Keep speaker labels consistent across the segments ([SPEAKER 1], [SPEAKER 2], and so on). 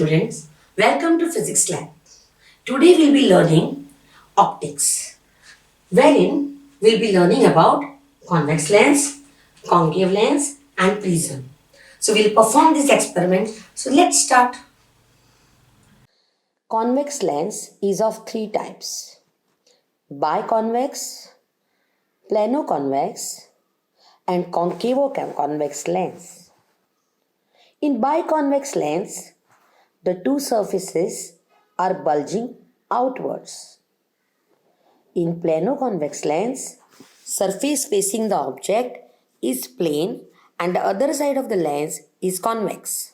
[SPEAKER 1] students, welcome to Physics Lab. Today we'll be learning optics, wherein we'll be learning about convex lens, concave lens and prism. So we'll perform this experiment. So let's start. Convex lens is of three types: biconvex, planoconvex and concavo-convex lens. In biconvex lens, the two surfaces are bulging outwards. In plano-convex lens, surface facing the object is plane and the other side of the lens is convex.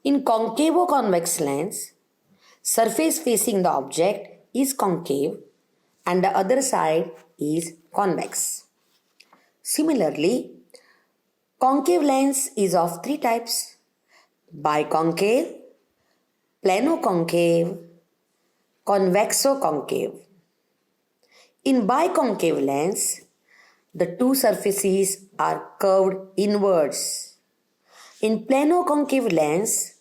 [SPEAKER 1] In concavo-convex lens, surface facing the object is concave and the other side is convex. Similarly, concave lens is of three types: biconcave, plano-concave, convexo-concave. In biconcave lens, the two surfaces are curved inwards. In plano-concave lens,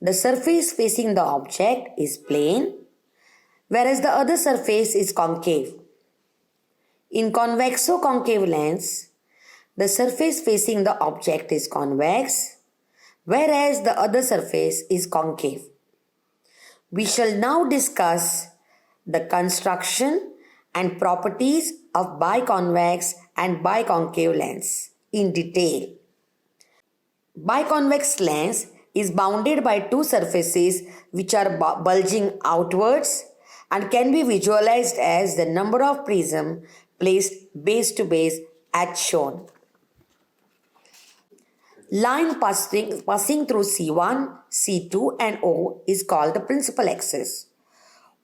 [SPEAKER 1] the surface facing the object is plane, whereas the other surface is concave. In convexo-concave lens, the surface facing the object is convex, whereas the other surface is concave. We shall now discuss the construction and properties of biconvex and biconcave lens in detail. Biconvex lens is bounded by two surfaces which are bulging outwards and can be visualized as the number of prism placed base to base as shown. Line passing through C1, C2 and O is called the principal axis.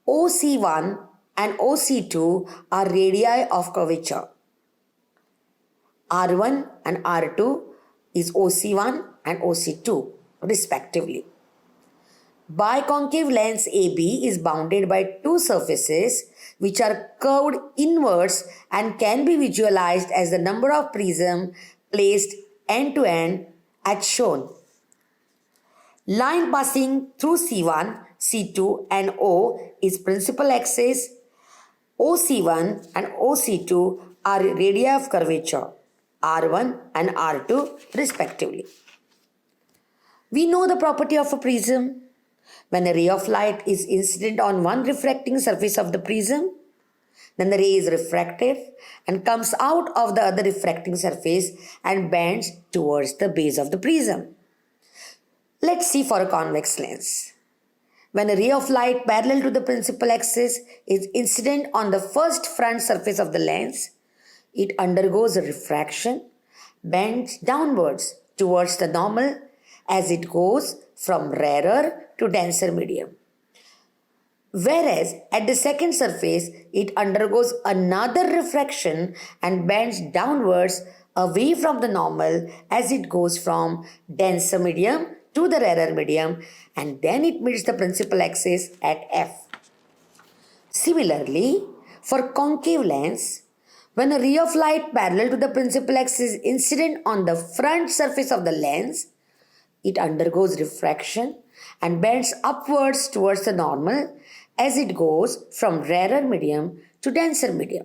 [SPEAKER 1] OC1 and OC2 are radii of curvature. R1 and R2 is OC1 and OC2 respectively. Biconcave lens AB is bounded by two surfaces which are curved inwards and can be visualized as the number of prism placed end to end as shown. Line passing through C1, C2 and O is principal axis. OC1 and OC2 are radii of curvature, R1 and R2 respectively. We know the property of a prism. When a ray of light is incident on one refracting surface of the prism, then the ray is refracted and comes out of the other refracting surface and bends towards the base of the prism. Let's see for a convex lens. When a ray of light parallel to the principal axis is incident on the first front surface of the lens, it undergoes a refraction, bends downwards towards the normal as it goes from rarer to denser medium. Whereas at the second surface, it undergoes another refraction and bends downwards away from the normal as it goes from denser medium to the rarer medium, and then it meets the principal axis at F. Similarly, for concave lens, when a ray of light parallel to the principal axis is incident on the front surface of the lens, it undergoes refraction and bends upwards towards the normal as it goes from rarer medium to denser medium.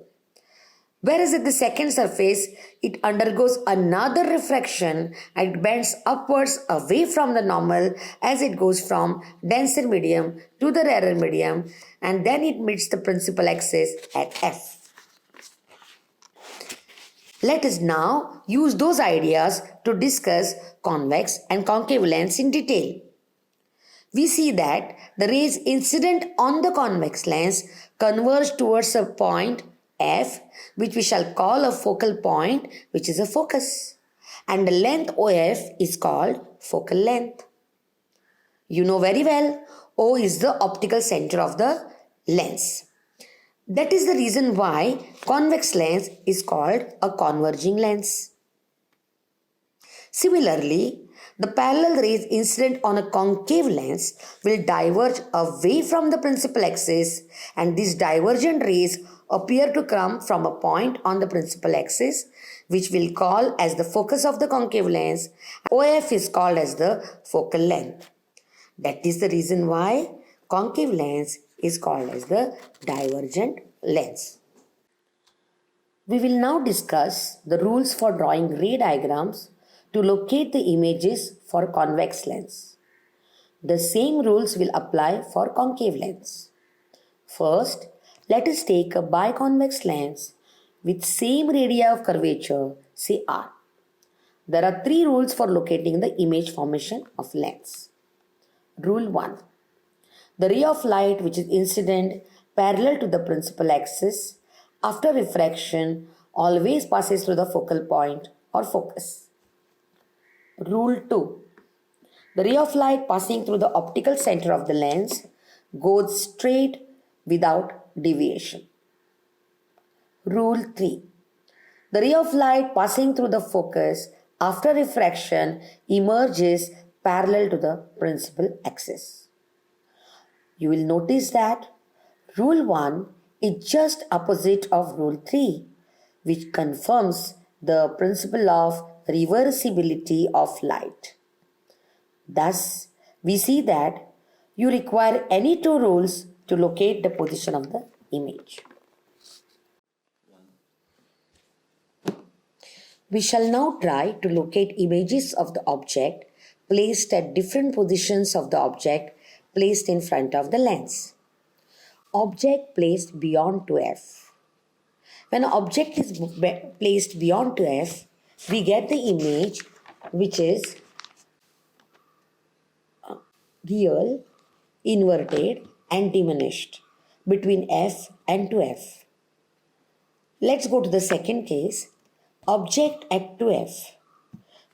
[SPEAKER 1] Whereas at the second surface, it undergoes another refraction and it bends upwards away from the normal as it goes from denser medium to the rarer medium, and then it meets the principal axis at F. Let us now use those ideas to discuss convex and concave lens in detail. We see that the rays incident on the convex lens converge towards a point F, which we shall call a focal point, which is a focus, and the length OF is called focal length. You know very well, O is the optical center of the lens. That is the reason why convex lens is called a converging lens. Similarly, the parallel rays incident on a concave lens will diverge away from the principal axis, and these divergent rays appear to come from a point on the principal axis, which we'll call as the focus of the concave lens. OF is called as the focal length. That is the reason why concave lens is called as the divergent lens. We will now discuss the rules for drawing ray diagrams to locate the images for convex lens. The same rules will apply for concave lens. First, let us take a biconvex lens with same radii of curvature, say R. There are three rules for locating the image formation of lens. Rule 1. The ray of light which is incident parallel to the principal axis after refraction always passes through the focal point or focus. Rule 2. The ray of light passing through the optical center of the lens goes straight without deviation. Rule 3. The ray of light passing through the focus after refraction emerges parallel to the principal axis. You will notice that Rule 1 is just opposite of Rule 3, which confirms the principle of reversibility of light. Thus, we see that you require any two rules to locate the position of the image. We shall now try to locate images of the object placed at different positions of the object placed in front of the lens. Object placed beyond 2f. When an object is placed beyond 2f, we get the image which is real, inverted and diminished between f and 2f. Let's go to the second case. Object at 2f.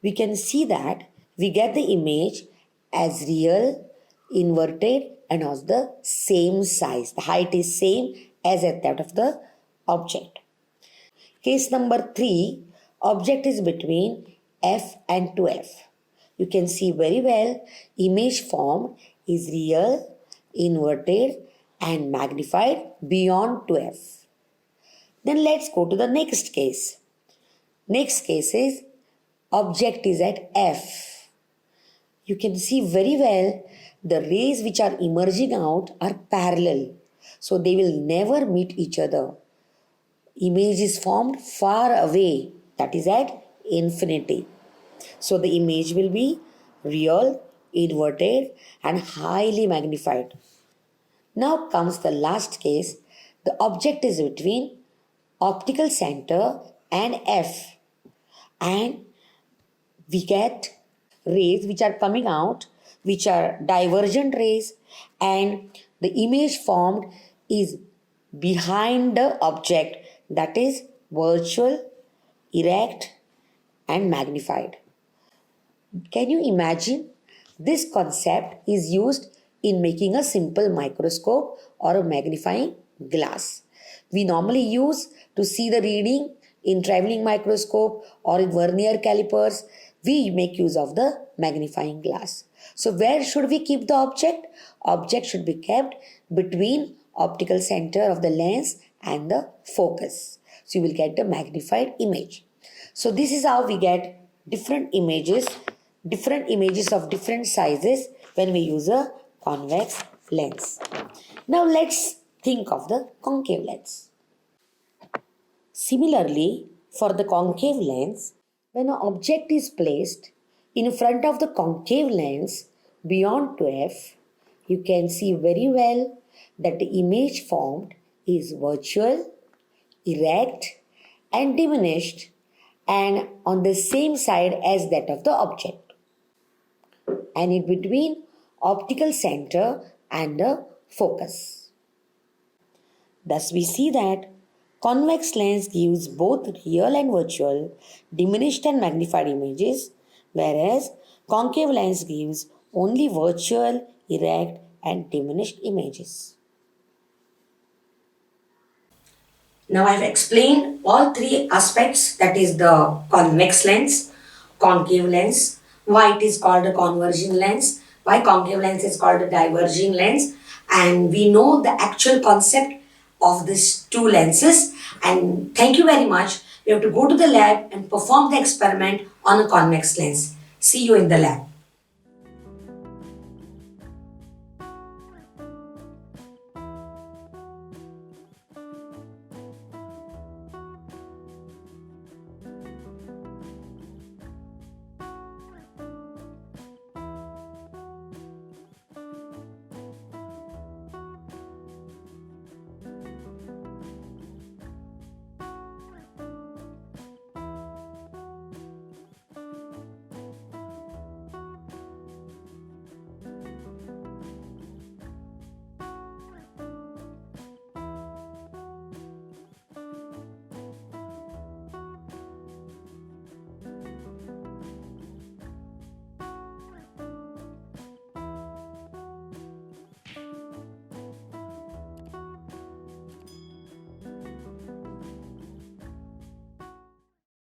[SPEAKER 1] We can see that we get the image as real, inverted and of the same size. The height is same as at that of the object. Case number 3, object is between f and 2f. You can see very well image formed is real, inverted and magnified beyond 2f. Then let's go to the next case. Next case is object is at f. You can see very well the rays which are emerging out are parallel. So they will never meet each other. Image is formed far away, that is at infinity. So the image will be real, inverted and highly magnified. Now comes the last case. The object is between optical center and f. And we get rays which are coming out, which are divergent rays, and the image formed is behind the object, that is virtual, erect and magnified. Can you imagine? This concept is used in making a simple microscope or a magnifying glass. We normally use to see the reading in traveling microscope or in vernier calipers. We make use of the magnifying glass. So where should we keep the object? Object should be kept between optical center of the lens and the focus. So you will get the magnified image. So this is how we get different images of different sizes when we use a convex lens. Now let's think of the concave lens. Similarly, for the concave lens, when an object is placed in front of the concave lens beyond 2f, you can see very well that the image formed is virtual, erect and diminished and on the same side as that of the object, and in between optical center and the focus. Thus we see that convex lens gives both real and virtual, diminished and magnified images, whereas concave lens gives only virtual, erect and diminished images. Now I have explained all three aspects, that is the convex lens, concave lens, why it is called a converging lens, why concave lens is called a diverging lens, and we know the actual concept of these two lenses. And thank you very much. You have to go to the lab and perform the experiment on a convex lens. See you in the lab.